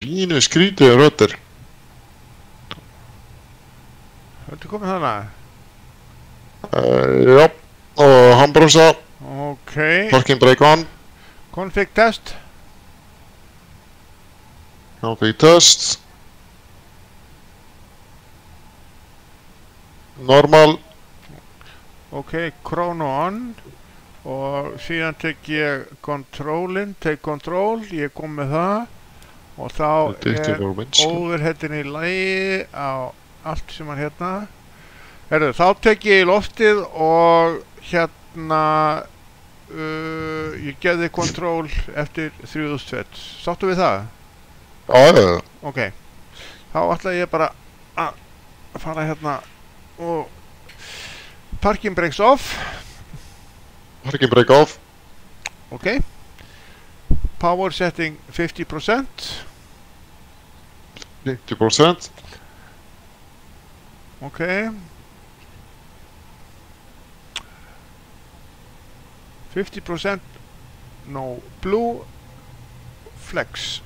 Pínu skrítið röddir. Þetta komið þannig? Já, og handbremsa. Ok. Parking brake on. Config test. Config test. Normal. Ok, chrono on. Og síðan tek ég controlin, take control, ég kom með það. Og þá er overheadin í lagi á allt sem hann hérna. Herðu, þá tek ég í loftið og hérna ég gefði control eftir 3000 fett. Sáttu við það? Já. Ok. Þá ætla ég bara að fara hérna og parking brakes off. Parking brake off. Ok. Power setting 50%. 50%. Ok. %, no blue, flex.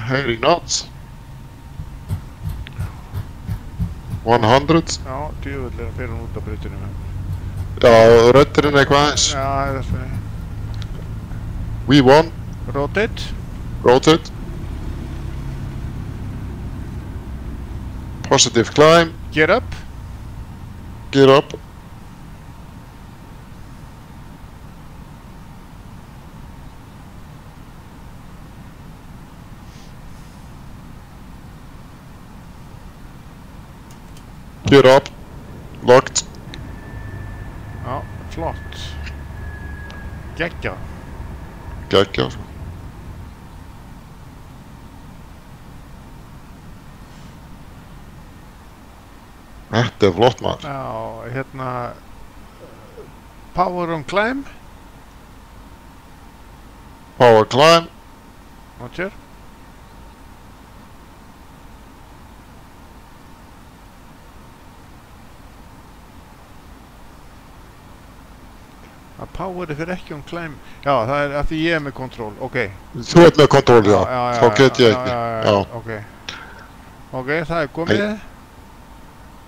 Heyri not. 100. Já, djúvill er að fyrir hún út af breytinu með. Já, röddurinn eitthvað aðeins. Já, það er það. We won. Rotate. Rotate. Positive climb. Gear up. Gear up. Gear up. Locked. Já, flott. Geggjað. Geggjað. Þetta er flott maður. Já, hérna power on climb. Power climb. Roger. Að poweri fyrir ekki on climb. Já, það er að því ég er með control. Ok. Þú ert með control, já. Þá get ég ekki. Já. Ok. Ok, það er komið.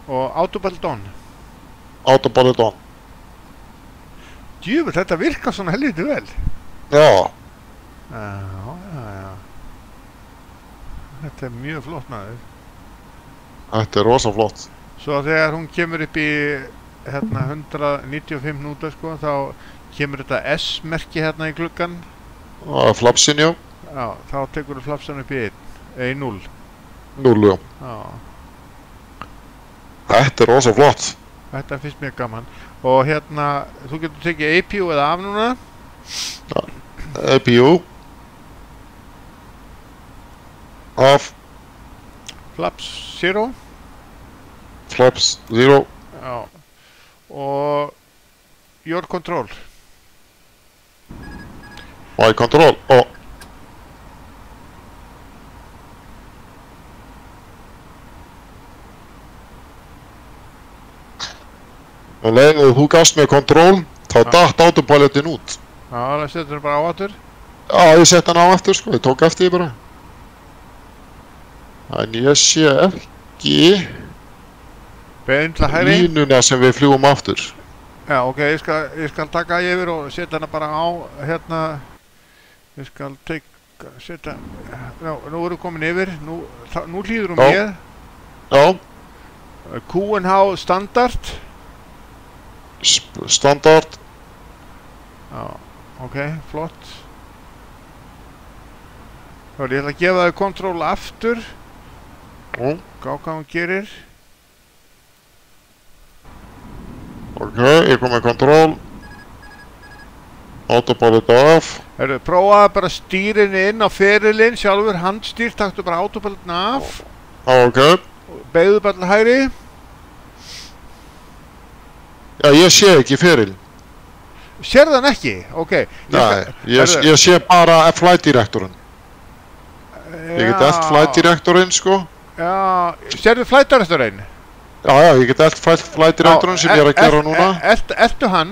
Og autopilot on. Autopilot on. Djúvill, þetta virkar svona helviti vel. Já. Já. Þetta er mjög flott maður. Þetta er rosa flott. Svo þegar hún kemur upp í hérna 195 núta sko, þá kemur þetta S-merki hérna í gluggan. Flapsin, já. Já, þá tekur þú flapsan upp í 0. 0, já. Já. Þetta er rosa flott. Þetta finnst mér gaman. Og hérna, þú getur tekið APU eða af núna. Ja. APU. Af. Flaps 0. Flaps 0. Já. Og your control. My control. Og. Og leiðið þú gafst með kontról, þá datt autopilotin út. Já, það setur bara á aftur. Já, ég sett hann á aftur sko, ég tók eftir því bara. En ég sé ekki Bein til hægri. línuna sem við fljúum aftur. Já, ok, ég skal taka yfir og setja hana bara á, hérna, ég skal setja, já, nú erum við komin yfir, nú hlýður mér. Já. Q&H standard. Standard. Já, ok, flott. Þá ég ætla að gefa þau kontról aftur. Gá hvað hún gerir. Ok, ég kom með kontról. Autopilot af. Herru, prófaðu bara stýrin inn á ferilinn, sjálfur handstýrt, taktu bara autopilotin af. Ok. Beygðu bara til hægri. Já, ég sé ekki feril. Sérðu hann ekki? Ok. Nei, ég sé bara flight directorinn. Ég get eftir flight directorinn, sko. Já, sérðu flight directorinn? Já, já, ég get flight directorinn sem ég að gera núna. Eltu hann.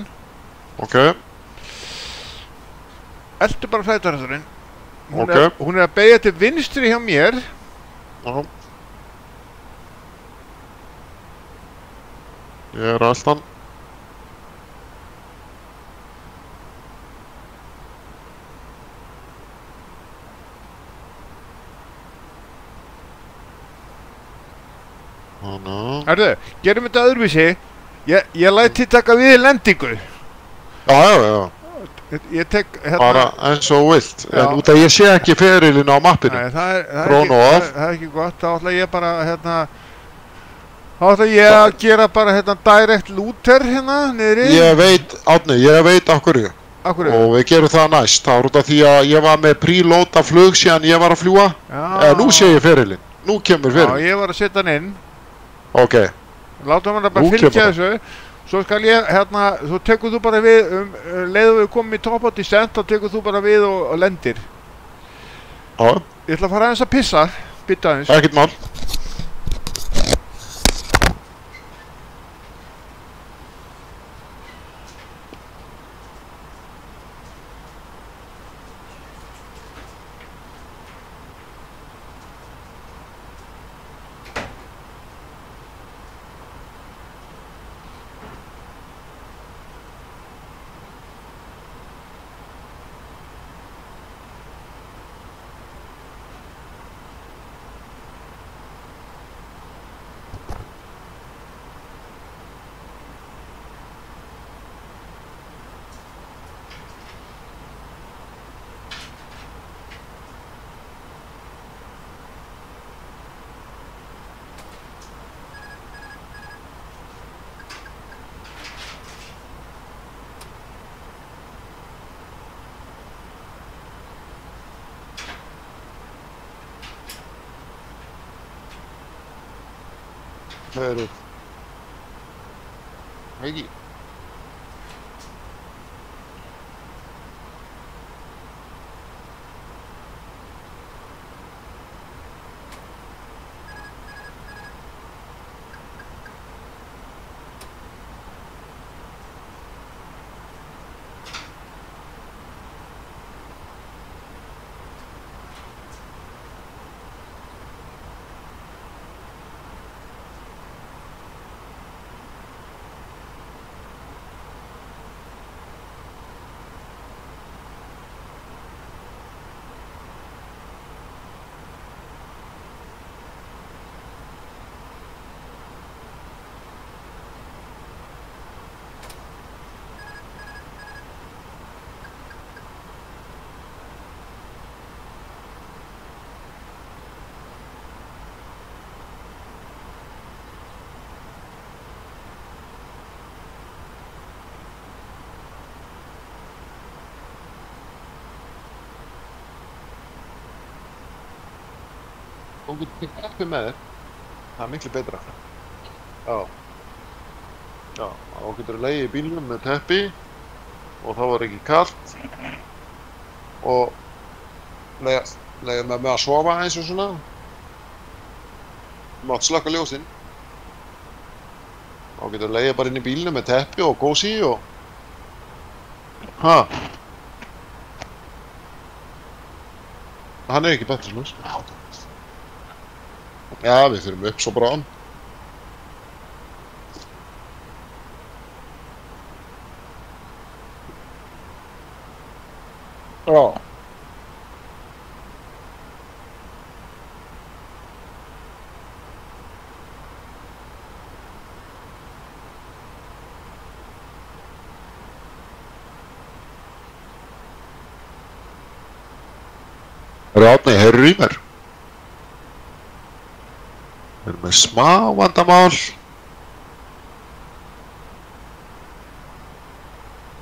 Ok. Eltu bara flight directorinn. Hún að beygja til vinstri hjá mér. Já. Ég alltaf. Herðu, gerum þetta öðruvísi. Ég læt þið taka við lendingu. Já. Ég tek hérna... Bara eins og vilt. En út að ég sé ekki ferilinn á mappinu. Nei, það er ekki gott. Þá ætla ég bara hérna... Þá ætla ég að gera bara hérna direct looter hérna niðri. Ég veit, Árni, af hverju. Og við gerum það næst. Það er út af því að ég var með preloada flug síðan ég var að fljúa. Nú sé ég ferilinn. Nú kemur ferilinn. Já, ég var að setja hann inn. Ok. Látum hann að bara fylgja þessu. Svo skal ég, hérna, svo tekur þú bara við, leiðum við komum í top of descent, þá tekur þú bara við og lendir. Já. Ég ætla að fara aðeins að pissa, bytta aðeins. Ekkert mál. Hörru. Ekki. Þú getur tekið teppi með þér. Það er miklu betra. Já. Já, þá getur þú legið í bílnum með teppi og þá er ekki kalt og legið með að sofa eins og svona. Þú mátt slökka ljósinn. Þá getur þú legið bara inn í bílnum með teppi og kósí og... Hann er ekki betur svona. Já, við þurfum upp svo bráðan. Já. Árni, heyrðu í mér? Við erum með smá vandamál.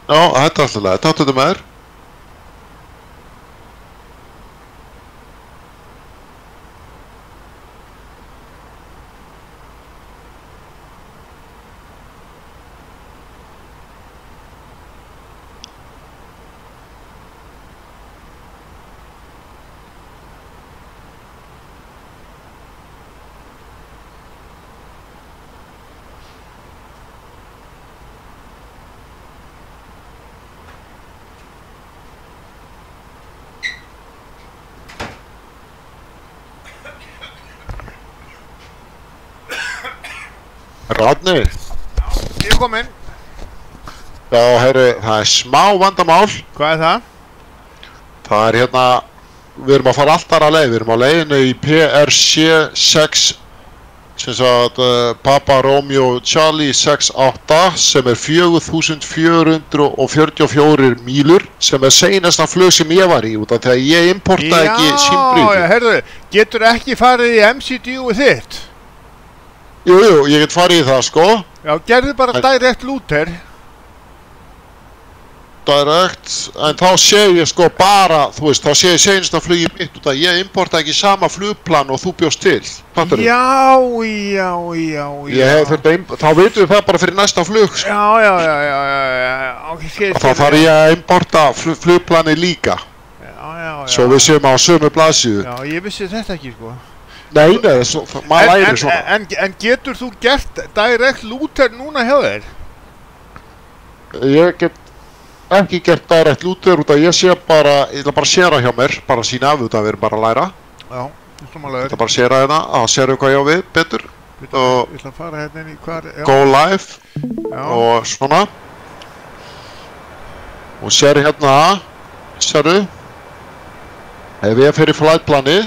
Já, þetta er alltaf leið. Taktu þetta með þér. Radni. Ég kom inn. Já, herri, það smá vandamál. Hvað það? Það hérna, við erum að fara allt aðra leið. Við erum á leiðinu í PRC 6, sem sagt Papa Romeo Charlie 68, sem 4444 mílur, sem seinasta flug sem ég var í, út af því að ég importaði ekki símbrýði. Já, heyrðu, getur ekki farið í MCDU þitt? Jú, ég get farið í það, sko. Já, gerðu bara direct looter. Direct, en þá sé ég sko bara, þú veist, þá sé ég seinasta flugi mitt út að ég importa ekki sama flugplan og þú bjóst til, fattar þú? Já. Þá veitum við það bara fyrir næsta flug. Já. Þá þarf ég að importa flugplani líka. Já. Svo við séum á sömu blaðsíðu. Já, ég vissi þetta ekki, sko. Nei, maður læri svona. En getur þú gert direct looter núna hjá þér? Ég get ekki gert direct looter út að ég sé bara, ég ætla bara að séra hjá mér, bara sína af út að við erum bara að læra. Já, ég ætla bara að séra hérna, að séru hvað ég á við, betur. Ég ætla að fara hérna inn í hvar, já. Go live, og svona. Og séru hérna, séru. Ef ég fer í flightplani,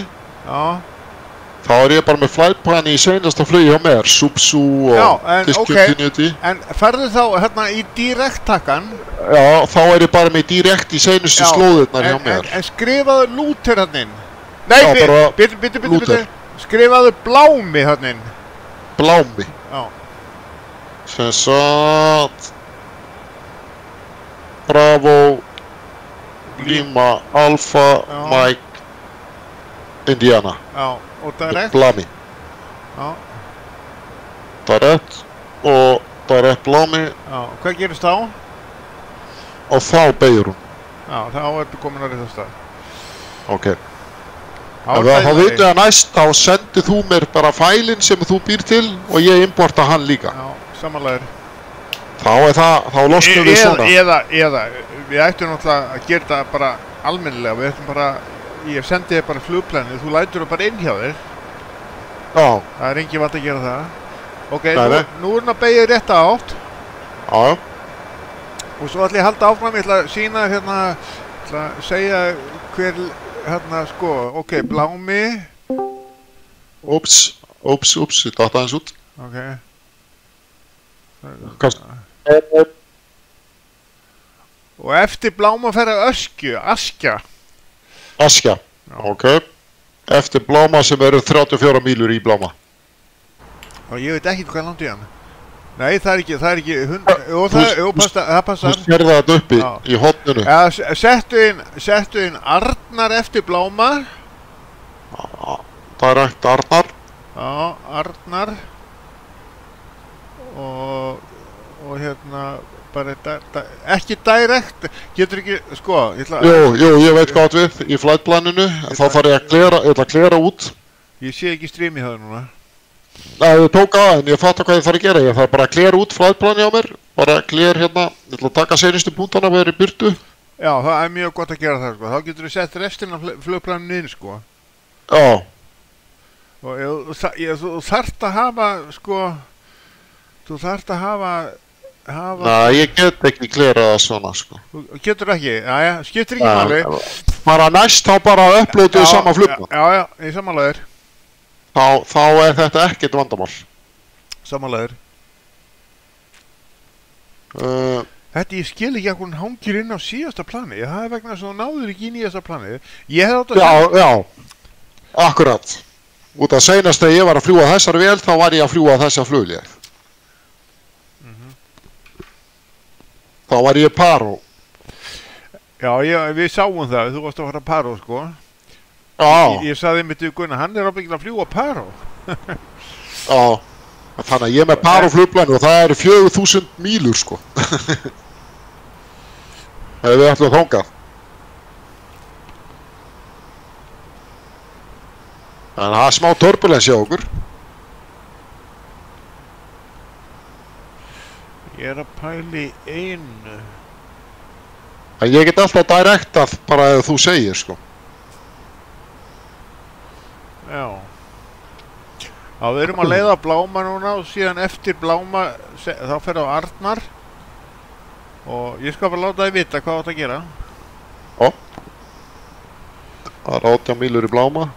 þá ég bara með flightplani í seinasta flugi hjá mér, Subsu og Discontinuity. En ferðu þá hérna í direct-takkan? Já, þá ég bara með direct í seinustu slóðurnar hjá mér. En skrifaðu looter hann inn? Nei, bitu. Skrifaðu blámi hann inn? Blámi? Já. Sem sagt... Bravo, Lima, Alpha, Mike, Indiana. Já. Og direct? Blámi. Já. Direct og direct blámi. Já, hvað gerist þá? Og þá beygir hún. Já, þá ertu komin á réttan stað. Ok. Þá veitum við að næst, þá sendir þú mér bara fælinn sem þú býr til og ég importa hann líka. Já, samanlegar. Þá losnum við svona. Eða, við ættum náttúrulega að gera það bara almennilega. Við ættum bara, ég sendi þér bara flugplanið, þú lætur það bara inn hjá þér. Já. Það engin vant að gera það. Ok, nú hann að beygja rétt átt. Já. Og svo ætla ég að halda áfram, ég ætla að sína hérna, ég ætla að segja hver, hérna sko, ok, blámi. Úps, ég datt aðeins út. Ok. Og eftir bláma fer að Askja. Askja, ok. Eftir bláma sem eru 34 mílur í bláma. Og ég veit ekki hvað langt í hann. Nei, það er ekki það passar. Þú sérði það uppi í hotninu. Ja, settu inn Arnar eftir bláma. Direct Arnar. Já, Arnar. Og hérna, bara ekki direct, getur ekki, sko, Jú, ég veit hvað við, í flightplaninu, þá þarf ég að klera út. Ég sé ekki stream í það núna. Nei, ég tók að, en ég fatt hvað ég þarf að gera, ég þarf bara að klera út flightplani á mér, bara að klera hérna, ég ætla að taka seinustu púntana að vera í byrtu. Já, það er mjög gott að gera það, sko, þá getur við sett restina af flugplaninu inn, sko. Já. Og þú þarft að hafa, sko, Nei, ég get ekki klera það svona, sko. Þú getur ekki, já, skiptir ekki máli. Bara næst þá bara upplótið sama flugplan. Já, ég samanlegar. Þá þetta ekkert vandamál. Samanlegar. Þetta ég skil ekki að hún hangir inn á síðasta plani. Það er vegna þess að þú náður ekki inn í þessa plani. Já, akkurat. Út af seinast þegar ég var að fljúga þessar vél, þá var ég að fljúga þessa fluglið. Þá var ég Paró. Já, við sáum það, þú varst að fara Paró, sko. Já. Ég sagði mitt við Gunnar, hann er ábyggilega að fljúga Paró. Já, þannig að ég er með Paró flugplæni og það eru 4000 mílur, sko. Þegar við ætlum að þangað. En það er smá turbulens hjá okkur. Ég er að pæli einu. En ég get alltaf direktað bara ef þú segir, sko. Já. Já, við erum að leiða Bláma núna og síðan eftir Bláma þá fer á Arnar og ég skal bara láta þið vita hvað átt að gera. Já. Það er 18 mílur í Bláma.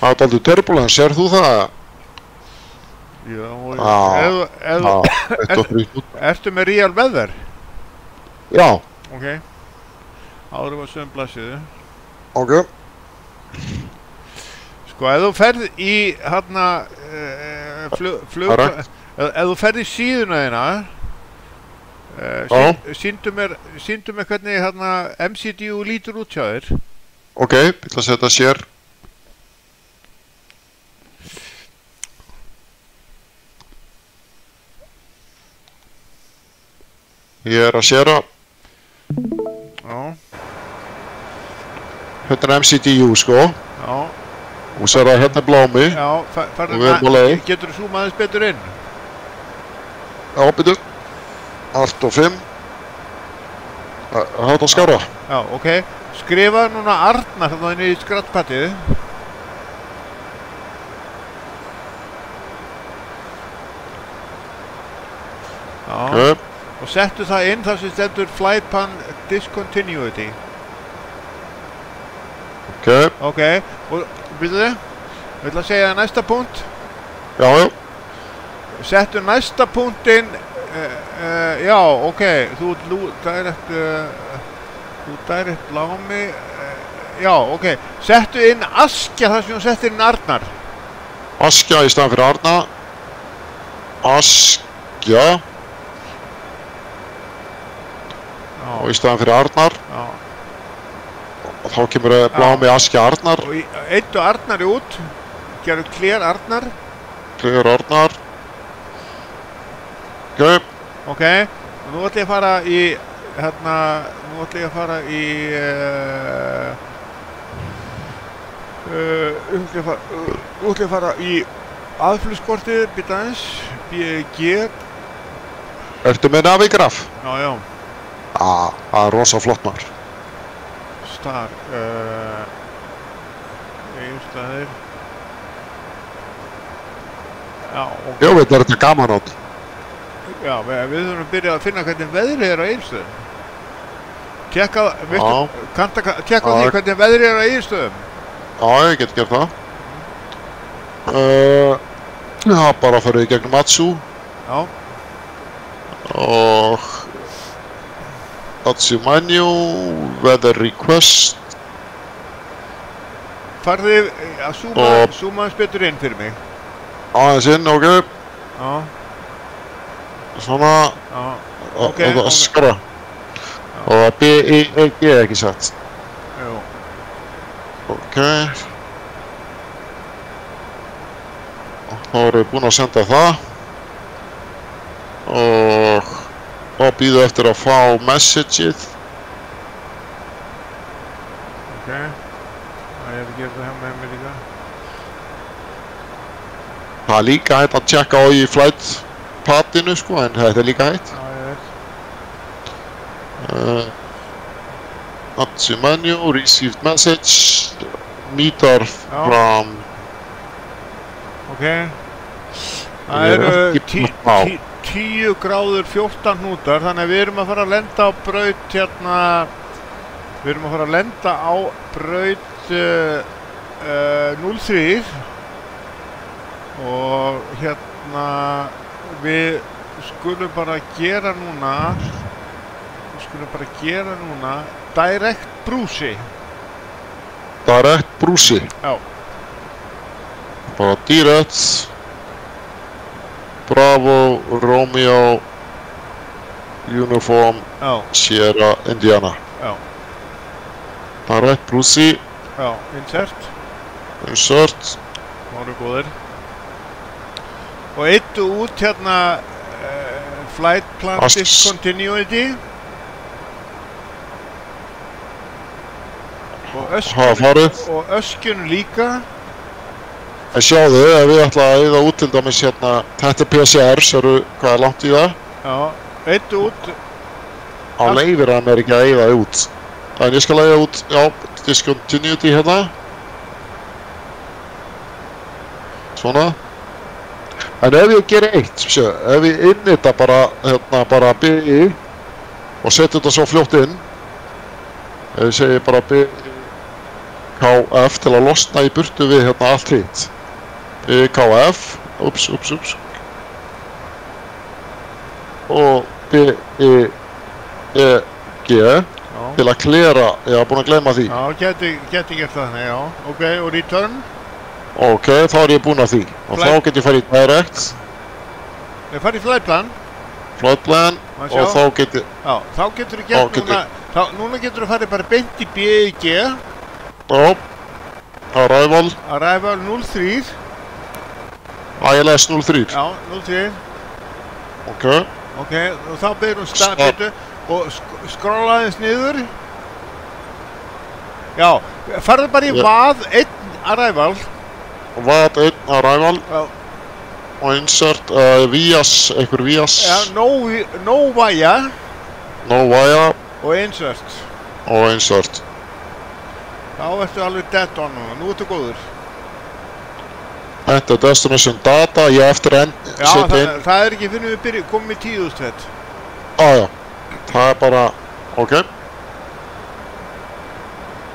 Það er aldrei turbulence, sér þú það? Já, ertu með real weather? Já. Ok. Áður var sögum blassiðu. Ok. Sko, ef þú ferð í hérna ef þú ferð í síðuna þína sýndu mér hvernig hérna MCDU lítur út hjá þér. Ok, ég ætla að setja sér. Ég er að séra. Já. Hérna er MCDU sko. Já. Og sér að hérna er Blámi. Já, og við erum á leið. Getur þú zooma aðeins betur inn? Já, betur. Allt og 5. Það er skára. Já, ok. Skrifa núna Arnar þannig inn í skrattpattið. Já. Ok. Og settu það inn þar sem stendur flight pan discontinuity. Ok. Ok, og byrjuðu þið? Ég ætla að segja næsta punkt. Já, já. Settu næsta punktinn, já, ok, þú direct Blámi, já, ok. Settu inn Askja þar sem þú settir inn Arnar. Askja í staðan fyrir Arna. Askja. Og í staðan fyrir Arnar. Já. Og þá kemur Blámi, Askja, Arnar. Og eittu Arnari út. Gerðu clear Arnar. Clear Arnar. Ok. Ok. Og nú ætla ég að fara í, hérna, nú ætla ég að fara í, nú ætla ég að fara í aðflugskortið, býta aðeins, BG. Ertu með navigraf? Já, já. Það er rosa flott maður. Star, Egilsstaðir. Já, ok. Ég veit þetta er gaman átt. Já, við þurfum að byrja að finna hvernig veðrið er á Egilsstöðum. Tjekka á því hvernig veðrið er á Egilsstöðum. Já, ég get gert það. Já, bara að fara í gegnum Matsu. Já. Og Matsu menu, weather request. Farðu að zooma eins betur inn fyrir mig. Aðeins inn, ok. Já. Svona. Já, ok. Og skara. Og B-I-E-G ekki sett. Jú. Ok. Og þá erum við búin að senda það. Og þá býðu eftir að fá messageið. Ok. Það er að gera það hjá með mér líka. Það er líka hægt að tjekka á í flight patinu sko, en þetta er líka hægt. Já, ég veit. Matsu menu, received message, meter from. Ok. Það eru 10 gráður 14 hnútar, þannig að við erum að fara að lenda á braut hérna. Við erum að fara að lenda á braut 03. Og hérna við skulum bara gera núna direct Brúsi. Direct Brúsi? Já. Bara direct Bravo, Romeo, Uniform, Sierra, Indiana. Já. Direct Brúsi. Já, insert. Insert. Það eru góðir. Og eittu út hérna flight plan discontinuity. Og öskjun líka. En sjáðu, ef við ætla að eyða út til dæmis hérna, þetta er PCR, sérðu hvað er langt í það? Já, eittu út. Á leifir hann ekki að eyða út. En ég skal eyða út, já, discontinuity hérna. Svona. En ef ég gerir eitt, sjö, ef ég innita bara, hérna, bara BI og setja þetta svo fljótt inn, ef ég segi bara BI KF til að losna í burtu við hérna allt hitt. BI KF, ups. Og BI EG til að klera, ég var búinn að gleyma því. Já, geti gert það, já. Ok, og return? Ok, þá er ég búinn að því. Og þá get ég farið í direct. Ég farið í flight plan? Flight plan, og þá get ég... Já, þá getur þú gert núna... Núna getur þú farið bara beint í BIG. Já. Arrival. Arrival 03. ILS 03. Já, 03. Ok. Ok, og þá byrjum startbyttu og skrolla aðeins niður. Já, farðu bara í VAD 1 Arrival. VAD 1 Arrival. Já. Og insert VIAS, einhver VIAS. Já, no via. No via. Og insert. Og insert. Þá ertu alveg dead on núna, nú ertu góður. Enter destination data, ég eftir enn setja inn. Já, það er ekki fyrir við komum í 10.000 fett. Já, það er bara, ok.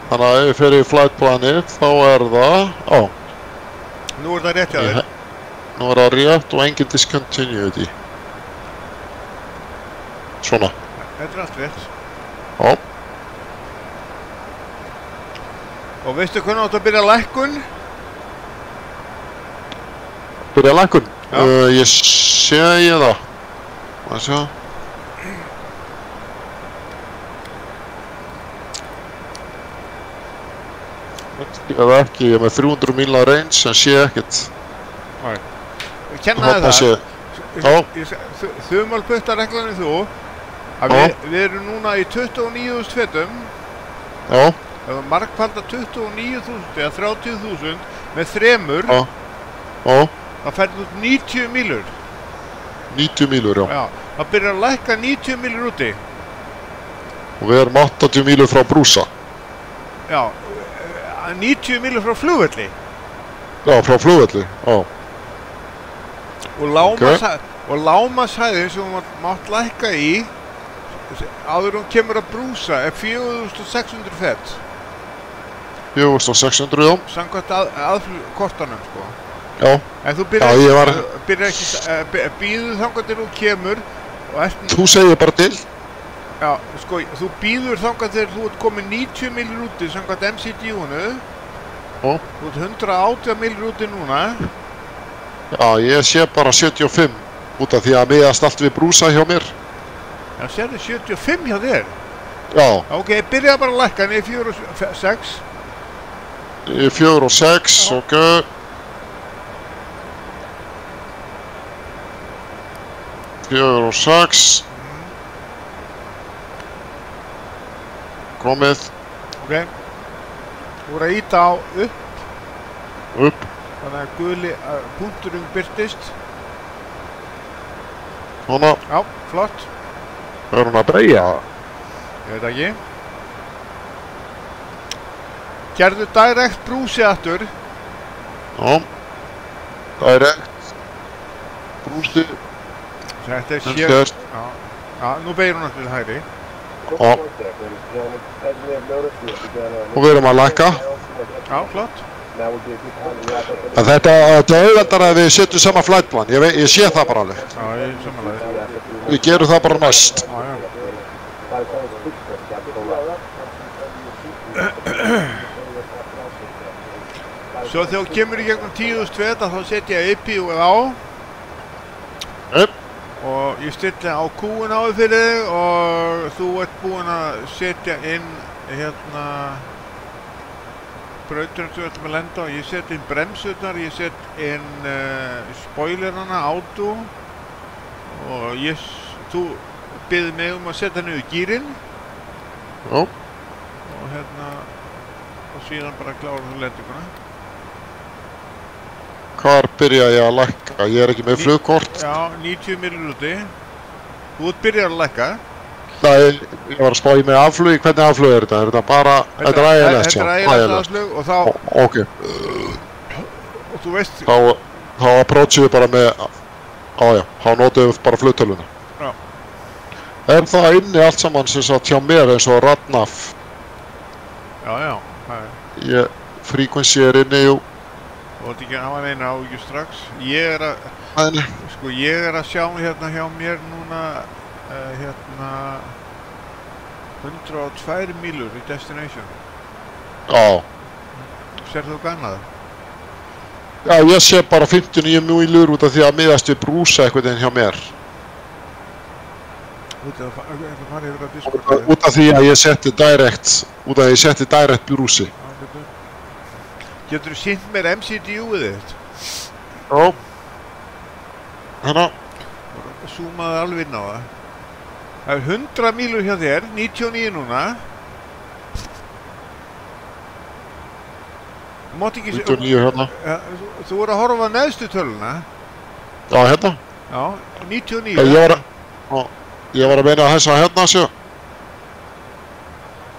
Þannig að ef ég fer í flight planið, þá er það, Nú er það rétt hjá þér. Nú er það rétt og engin discontinuity. Svona. Þetta er allt rétt. Já. Og veistu hvernig áttu að byrja lækkun? Byrja lækkun? Ég segi það. Hvað sjá? Eða ekki, ég er með 300 mílna range en sé ekkert. Nei. Ég kennaði það. Þumalputtareglan er þú að við erum núna í 29.000 fettum. Já. Ef þú margfaldar 29.000 eða 30.000 með þremur, þá færðu út 90 mílur. 90 mílur, já. Já, það byrjar að lækka 90 mílur úti. Og við erum 80 mílur frá brúsa. Já, 90 mílur frá flugvelli. Já, frá flugvelli, já. Og lágmarkshæðin sem þú mátt lækka í áður hún kemur að brúsa er 4.600 fett. 4.600, já. Samkvæmt aðflugkortanum, sko. Já. En þú byrjar ekki, býður þangað til þú kemur og þú segir bara til. Já, sko, þú býður þangað til þú ert komið 90 mílur úti samkvæmt MCD-unu. Þú ert 180 mílur úti núna. Já, ég sé bara 75 út af því að miðast allt við brúsa hjá mér. Já, sérðu 75 hjá þér? Já. Ok, byrjaði bara að lækka niður í 4 og 6. Í 4 og 6, ok. Fjögur og 6. Komið. Ok. Þú voru að íta á upp. Upp. Þannig að guli punkturinn byrtist. Svona. Já, flott. Er hún að breyja? Ég veit ekki. Gerðu direct brúsi aftur. Já. Direct. Brúsi. Þetta er sér. Já, nú beigir hún aftur til hægri. Já. Og við erum að lækka. Já, flott. En þetta auðveldar að við setjum sama flightplan. Ég sé það bara alveg. Já, ég er samanlega. Við gerum það bara næst. Já, já. Svo þegar þú kemur í gegnum 10.000 feta þá setja ég APU-ið á. Og ég stilli á kúin á þig fyrir þig og þú ert búinn að setja inn hérna brauturinn sem við ætlum að lenda á. Ég set inn bremsurnar, ég set inn spoilerana, auto og þú biður mig um að setja niður gírinn. Já. Og hérna og síðan bara klára þú lendinguna. Hvar byrja ég að lækka? Ég er ekki með flugkort. Já, 90 mílur úti. Þú ert byrjað að lækka. Það er, ég var að spá í með afflugi. Hvernig afflug er þetta? Er þetta bara, þetta er ægilegt? Þetta er ægilegt afflug og þá... Ok. Og þú veist... Þá þá approachum við bara með, þá notum við bara fluttöluna. Já. Það inni allt saman sem sagt hjá mér eins og Radnaf? Já. Frequency inni, jú. Þú ert ekki að hafa neina áhyggjur strax. Ég er að sjá hérna hjá mér núna, 102 mílur í destination. Já. Sérðu þú gannað? Já, ég sé bara 59 mílur út af því að miðast við brúsa eitthvað inn hjá mér. Út af því að ég setti direct brúsi. Getur þú sýnt mér MCDU-ið þitt? Já. Hérna. Zoomaðu alveg inn á það. Það er 100 mílur hjá þér, 99 núna. Þú mátt ekki... 99 hérna. Þú voru að horfa á neðstu töluna. Já, hérna. Já, 99. Ég var að meina þess að hérna séu.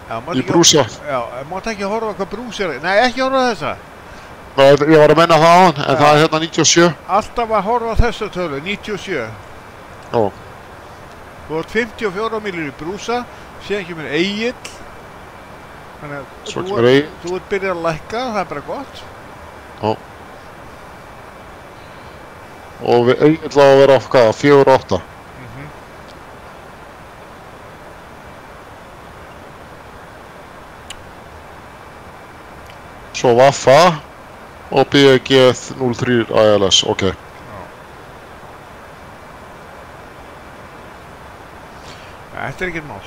Í brúsa. Já, mátt ekki horfa hvað brús er. Nei, ekki horfa þessa. Ég var að meina það á hann, en það er hérna 97. Alltaf að horfa þessa tölu, 97. Já. Þú ert 54 mílur í brúsa, síðan kemur Egill. Þannig að þú ert byrjað að lækka, það er bara gott. Já. Og við Egill á að vera á hvað, 4-8. Svo Vaffa og BG 03 ILS, ok. Þetta er ekkert mál.